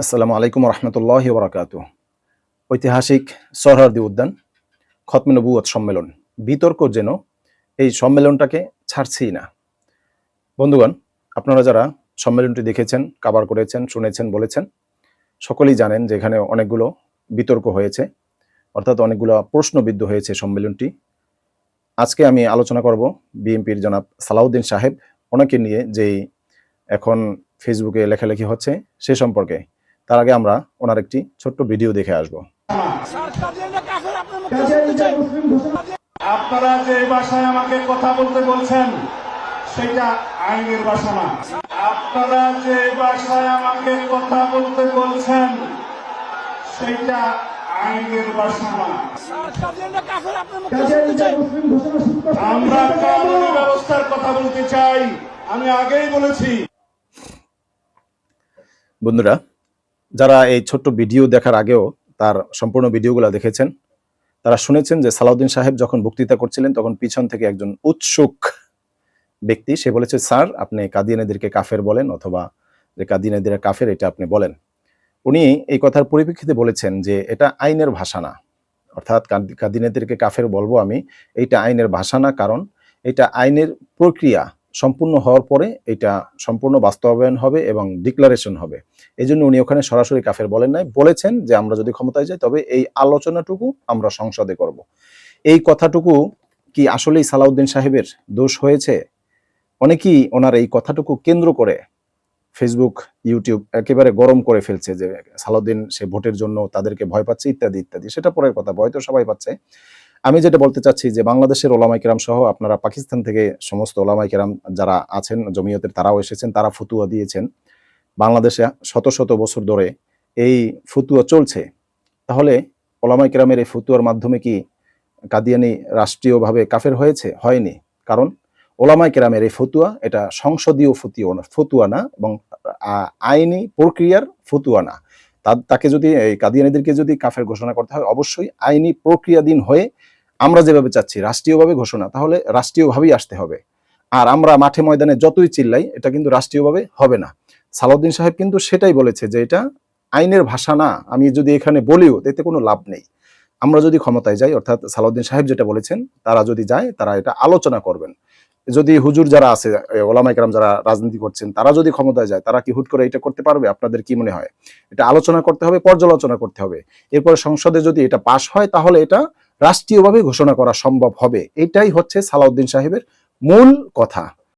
আসসালামু আলাইকুম রহমতুল্লাহি ওবরাকাতু। ঐতিহাসিক সোহরাওয়ার্দী উদ্যান খতমে নবুয়ত সম্মেলন বিতর্ক যেন এই সম্মেলনটাকে ছাড়ছেই না। বন্ধুগণ, আপনারা যারা সম্মেলনটি দেখেছেন, কাভার করেছেন, শুনেছেন, বলেছেন, সকলেই জানেন যে এখানে অনেকগুলো বিতর্ক হয়েছে, অর্থাৎ অনেকগুলো প্রশ্নবিদ্ধ হয়েছে সম্মেলনটি। আজকে আমি আলোচনা করব বিএনপির জনাব সালাউদ্দিন সাহেব ওনাকে নিয়ে যেই এখন ফেসবুকে লেখালেখি হচ্ছে সে সম্পর্কে। তার আগে আমরা ওনার একটি ছোট্ট ভিডিও দেখে আসব। আপনারা যে ভাষায় আমাকে কথা বলতে বলছেন সেটা আইনের ভাষা না। আপনারা যে ভাষায় আমাকে কথা বলতে বলছেন সেটা আইনের ভাষা না। আমরা কানুনি ব্যবস্থার কথা বলতে চাই। আমি আগেই বলেছি। বন্ধুরা, যারা এই ছোট্ট ভিডিও দেখার আগেও তার সম্পূর্ণ ভিডিওগুলো দেখেছেন, তারা শুনেছেন যে সালাউদ্দিন সাহেব যখন বক্তৃতা করছিলেন তখন পিছন থেকে একজন উৎসুক ব্যক্তি সে বলেছে, স্যার আপনি কাদিয়ানীদেরকে কাফের বলেন, অথবা যে কাদিয়ানীরা কাফের এটা আপনি বলেন। উনি এই কথার পরিপ্রেক্ষিতে বলেছেন যে এটা আইনের ভাষা না, অর্থাৎ কাদিয়ানীদেরকে কাফের বলবো আমি, এইটা আইনের ভাষা না, কারণ এটা আইনের প্রক্রিয়া সম্পূর্ণ হওয়ার পরে এটা সম্পূর্ণ বাস্তবায়ন হবে এবং ডিক্লারেশন হবে। এই জন্য উনি ওখানে সরাসরি কাফের বলেন নাই, বলেছেন যে আমরা যদি ক্ষমতায় যাই তবে এই আলোচনাটুকু আমরা সংসদে করব। এই কথাটুকু কি আসলেই সালাউদ্দিন সাহেবের দোষ হয়েছে? অনেকেই ওনার এই কথাটুকু কেন্দ্র করে ফেসবুক, ইউটিউব একেবারে গরম করে ফেলছে যে সালাউদ্দিন সে ভোটের জন্য তাদেরকে ভয় পাচ্ছে ইত্যাদি ইত্যাদি। সেটা পরের কথা, ভয় তো সবাই পাচ্ছে। আমি যেটা বলতে চাচ্ছি যে বাংলাদেশের ওলামায়ে কেরাম সহ আপনারা পাকিস্তান থেকে সমস্ত ওলামায়ে কেরাম যারা আছেন জমিয়তের, তারাও এসেছেন, তারা ফতুয়া দিয়েছেন। বাংলাদেশে শত শত বছর ধরে এই ফতুয়া চলছে। তাহলে ওলামায়ে কেরামের এই ফতুয়ার মাধ্যমে কি কাদিয়ানী রাষ্ট্রীয়ভাবে কাফের হয়েছে? হয়নি। কারণ ওলামায়ে কেরামের এই ফতুয়া এটা সংসদীয় ফতুয়া না, এবং আইনি প্রক্রিয়ার ফতুয়া না। তাকে যদি এই কাদিয়ানীদেরকে যদি কাফের ঘোষণা করতে হয় অবশ্যই আইনি প্রক্রিয়াধীন হয়ে আমরা যেভাবে চাচ্ছি রাষ্ট্রীয়ভাবে ঘোষণা, তাহলে রাষ্ট্রীয়ভাবেই আসতে হবে। আর আমরা মাঠে ময়দানে যতই চিল্লাই এটা কিন্তু রাষ্ট্রীয়ভাবে হবে না। সালাউদ্দিন সাহেব কিন্তু সেটাই বলেছে যে এটা আইনের ভাষা না, আমি যদি এখানে বলিও এতে কোনো লাভ নেই। আমরা যদি ক্ষমতায় যাই, অর্থাৎ সালাউদ্দিন সাহেব যেটা বলেছেন, তারা যদি যায় তারা এটা আলোচনা করবেন। যদি হুজুর যারা আছে, ওলামায়ে কেরাম যারা রাজনীতি করছেন, তারা যদি ক্ষমতায় যায় তারা কি হুট করে এটা করতে পারবে? আপনাদের কি মনে হয়? এটা আলোচনা করতে হবে, পর্যালোচনা করতে হবে। এরপরে সংসদে যদি এটা পাশ হয় তাহলে এটা রাষ্ট্রীয়ভাবে ঘোষণা করা সম্ভব হবে। এটাই হচ্ছে সালাউদ্দিন সাহেবের মূল কথা।